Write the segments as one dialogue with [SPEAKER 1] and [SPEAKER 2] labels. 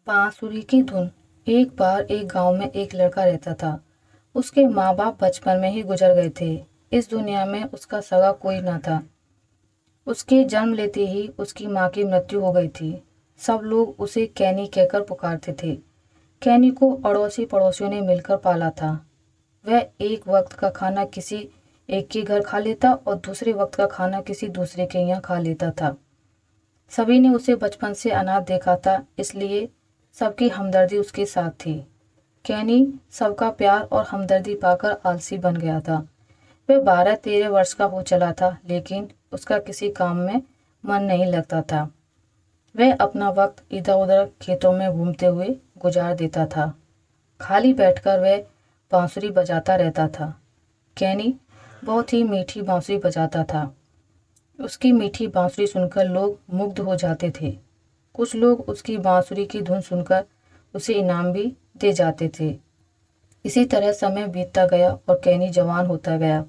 [SPEAKER 1] बांसुरी की धुन। एक बार एक गांव में एक लड़का रहता था। उसके माँ बाप बचपन में ही गुजर गए थे। इस दुनिया में उसका सगा कोई ना था। उसके जन्म लेते ही उसकी माँ की मृत्यु हो गई थी। सब लोग उसे कैनी कहकर पुकारते थे। कैनी को अड़ोसी पड़ोसियों ने मिलकर पाला था। वह एक वक्त का खाना किसी एक के घर खा लेता और दूसरे वक्त का खाना किसी दूसरे के यहाँ खा लेता था। सभी ने उसे बचपन से अनाथ देखा था, इसलिए सबकी हमदर्दी उसके साथ थी। कैनी सबका प्यार और हमदर्दी पाकर आलसी बन गया था। वह 12-13 वर्ष का हो चला था, लेकिन उसका किसी काम में मन नहीं लगता था। वह अपना वक्त इधर उधर खेतों में घूमते हुए गुजार देता था। खाली बैठकर वह बांसुरी बजाता रहता था। कैनी बहुत ही मीठी बांसुरी बजाता था। उसकी मीठी बांसुरी सुनकर लोग मुग्ध हो जाते थे। कुछ लोग उसकी बांसुरी की धुन सुनकर उसे इनाम भी दे जाते थे। इसी तरह समय बीतता गया और कैनी जवान होता गया,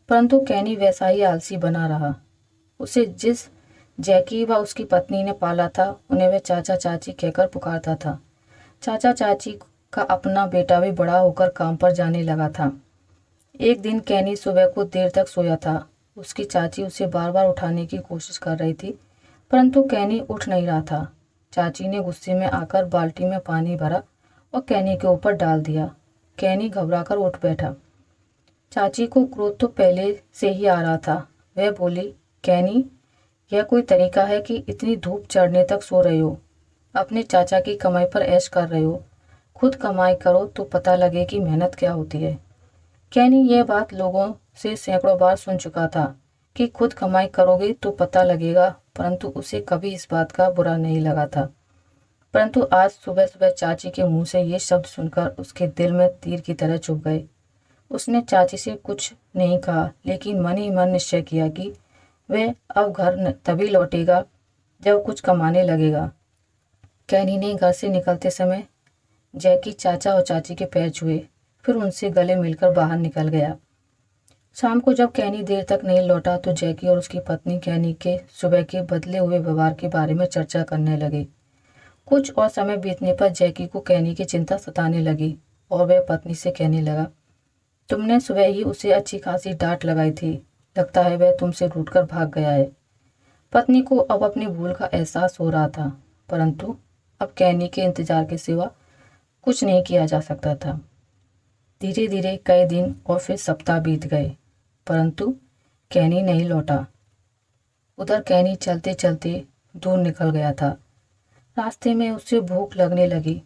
[SPEAKER 1] परंतु कैनी वैसा ही आलसी बना रहा। उसे जिस जैकी व उसकी पत्नी ने पाला था, उन्हें वह चाचा चाची कहकर पुकारता था। चाचा चाची का अपना बेटा भी बड़ा होकर काम पर जाने लगा था। एक दिन कैनी सुबह को देर तक सोया था। उसकी चाची उसे बार बार उठाने की कोशिश कर रही थी, परंतु कैनी उठ नहीं रहा था। चाची ने गुस्से में आकर बाल्टी में पानी भरा और कैनी के ऊपर डाल दिया। कैनी घबराकर उठ बैठा। चाची को क्रोध तो पहले से ही आ रहा था। वह बोली, कैनी, यह कोई तरीका है कि इतनी धूप चढ़ने तक सो रहे हो? अपने चाचा की कमाई पर ऐश कर रहे हो। खुद कमाई करो तो पता लगे कि मेहनत क्या होती है। कैनी यह बात लोगों से सैकड़ों बार सुन चुका था कि खुद कमाई करोगे तो पता लगेगा, परंतु उसे कभी इस बात का बुरा नहीं लगा था। परंतु आज सुबह सुबह चाची के मुंह से ये शब्द सुनकर उसके दिल में तीर की तरह चुभ गए। उसने चाची से कुछ नहीं कहा, लेकिन मन ही मन निश्चय किया कि वह अब घर तभी लौटेगा जब कुछ कमाने लगेगा। कैनी ने घर से निकलते समय जैकी चाचा और चाची के पैर छुए, फिर उनसे गले मिलकर बाहर निकल गया। शाम को जब कैनी देर तक नहीं लौटा तो जैकी और उसकी पत्नी कैनी के सुबह के बदले हुए व्यवहार के बारे में चर्चा करने लगे। कुछ और समय बीतने पर जैकी को कैनी की चिंता सताने लगी और वह पत्नी से कहने लगा, तुमने सुबह ही उसे अच्छी खासी डांट लगाई थी। लगता है वह तुमसे रूठकर भाग गया है। पत्नी को अब अपनी भूल का एहसास हो रहा था, परंतु अब कैनी के इंतजार के सिवा कुछ नहीं किया जा सकता था। धीरे धीरे कई दिन और फिर सप्ताह बीत गए, परंतु कैनी नहीं लौटा। उधर कैनी चलते चलते दूर निकल गया था। रास्ते में उसे भूख लगने लगी,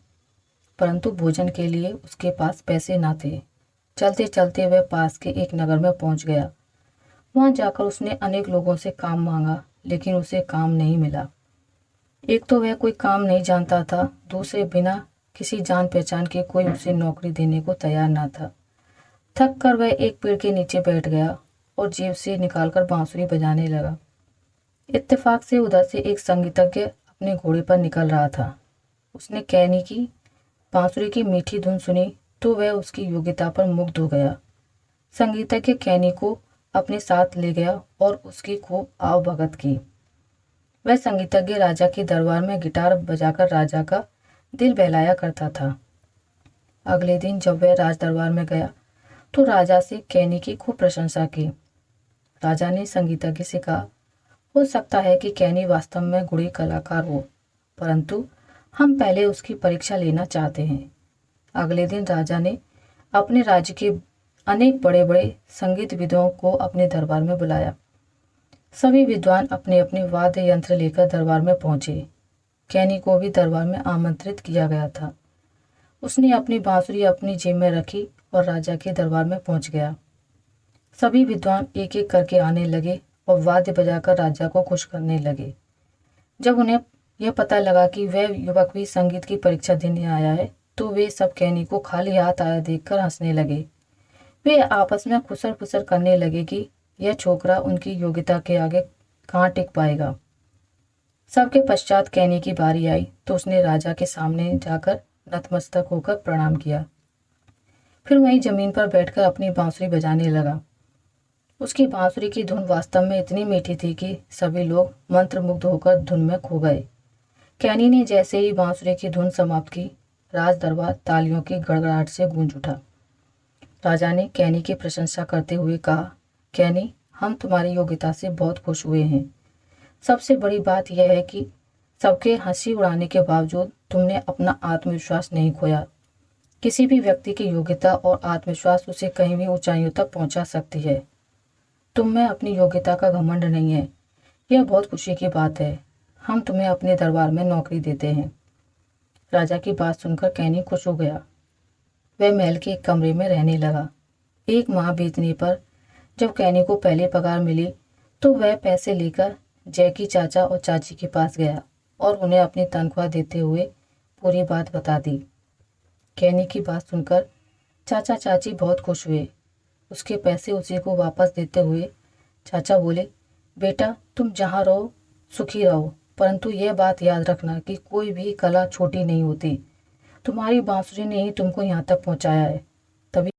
[SPEAKER 1] परंतु भोजन के लिए उसके पास पैसे ना थे। चलते चलते वह पास के एक नगर में पहुंच गया। वहां जाकर उसने अनेक लोगों से काम मांगा, लेकिन उसे काम नहीं मिला। एक तो वह कोई काम नहीं जानता था, दूसरे बिना किसी जान पहचान के कोई उसे नौकरी देने को तैयार ना था। थक कर वह एक पेड़ के नीचे बैठ गया और जेब से निकालकर बांसुरी बजाने लगा। इत्तेफाक से उधर से एक संगीतज्ञ अपने घोड़े पर निकल रहा था। उसने कैनी की बांसुरी की मीठी धुन सुनी तो वह उसकी योग्यता पर मुग्ध हो गया। संगीतज्ञ कैनी को अपने साथ ले गया और उसकी खूब आवभगत की। वह संगीतज्ञ राजा के दरबार में गिटार बजाकर राजा का दिल बहलाया करता था। अगले दिन जब वह राज दरबार में गया तो राजा से कैनी की खूब प्रशंसा की। राजा ने संगीतज्ञ से कहा, हो सकता है कि कैनी वास्तव में गुणी कलाकार हो, परंतु हम पहले उसकी परीक्षा लेना चाहते हैं। अगले दिन राजा ने अपने राज्य के अनेक बड़े बड़े संगीत विद्वानों को अपने दरबार में बुलाया। सभी विद्वान अपने अपने वाद्य यंत्र लेकर दरबार में पहुंचे। कैनी को भी दरबार में आमंत्रित किया गया था। उसने अपनी बांसुरी अपनी जेब में रखी और राजा के दरबार में पहुंच गया। सभी विद्वान एक एक करके आने लगे और वाद्य बजाकर राजा को खुश करने लगे। जब उन्हें यह पता लगा कि वह युवक भी संगीत की परीक्षा देने आया है, तो वे सब कैनी को खाली हाथ आया देखकर हंसने लगे। वे आपस में खुसर फुसर करने लगे कि यह छोकरा उनकी योग्यता के आगे कहाँ टिक पाएगा। सबके पश्चात कैनी की बारी आई तो उसने राजा के सामने जाकर नतमस्तक होकर प्रणाम किया। फिर वहीं जमीन पर बैठकर अपनी बांसुरी बजाने लगा। उसकी बांसुरी की धुन वास्तव में इतनी मीठी थी कि सभी लोग मंत्रमुग्ध होकर धुन में खो गए। कैनी ने जैसे ही बांसुरी की धुन समाप्त की, राज दरबार तालियों की गड़गड़ाहट से गूंज उठा। राजा ने कैनी की प्रशंसा करते हुए कहा, कैनी, हम तुम्हारी योग्यता से बहुत खुश हुए हैं। सबसे बड़ी बात यह है कि सबके हंसी उड़ाने के बावजूद तुमने अपना आत्मविश्वास नहीं खोया। किसी भी व्यक्ति की योग्यता और आत्मविश्वास उसे कहीं भी ऊंचाइयों तक पहुंचा सकती है। तुम में अपनी योग्यता का घमंड नहीं है। यह बहुत खुशी की बात है। हम तुम्हें अपने दरबार में नौकरी देते हैं। राजा की बात सुनकर कैनी खुश हो गया। वह महल के एक कमरे में रहने लगा। एक माह बीतने पर जब कैनी को पहली पगार मिली तो वह पैसे लेकर जैकी चाचा और चाची के पास गया और उन्हें अपनी तनख्वाह देते हुए पूरी बात बता दी। कैनी की बात सुनकर चाचा चाची बहुत खुश हुए। उसके पैसे उसी को वापस देते हुए चाचा बोले, बेटा, तुम जहाँ रहो सुखी रहो, परंतु यह बात याद रखना कि कोई भी कला छोटी नहीं होती। तुम्हारी बांसुरी ने ही तुमको यहाँ तक पहुँचाया है। तभी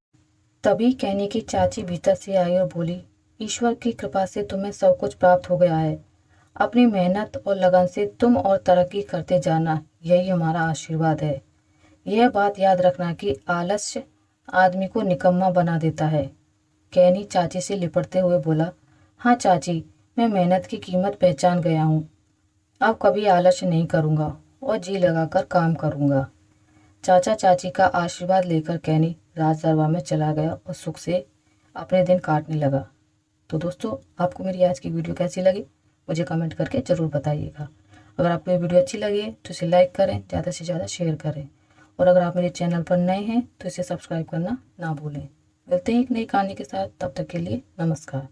[SPEAKER 1] तभी कैनी की चाची भीतर से आई और बोली, ईश्वर की कृपा से तुम्हें सब कुछ प्राप्त हो गया है। अपनी मेहनत और लगन से तुम और तरक्की करते जाना, यही हमारा आशीर्वाद है। यह बात याद रखना कि आलस्य आदमी को निकम्मा बना देता है। कैनी चाची से लिपटते हुए बोला, हाँ चाची, मैं मेहनत की कीमत पहचान गया हूँ। अब कभी आलस्य नहीं करूँगा और जी लगाकर काम करूँगा। चाचा चाची का आशीर्वाद लेकर कैनी राज दरबार में चला गया और सुख से अपने दिन काटने लगा। तो दोस्तों, आपको मेरी आज की वीडियो कैसी लगी मुझे कमेंट करके ज़रूर बताइएगा। अगर आपको ये वीडियो अच्छी लगी है तो इसे लाइक करें, ज़्यादा से ज़्यादा शेयर करें, और अगर आप मेरे चैनल पर नए हैं तो इसे सब्सक्राइब करना ना भूलें। मिलते हैं एक नई कहानी के साथ, तब तक के लिए नमस्कार।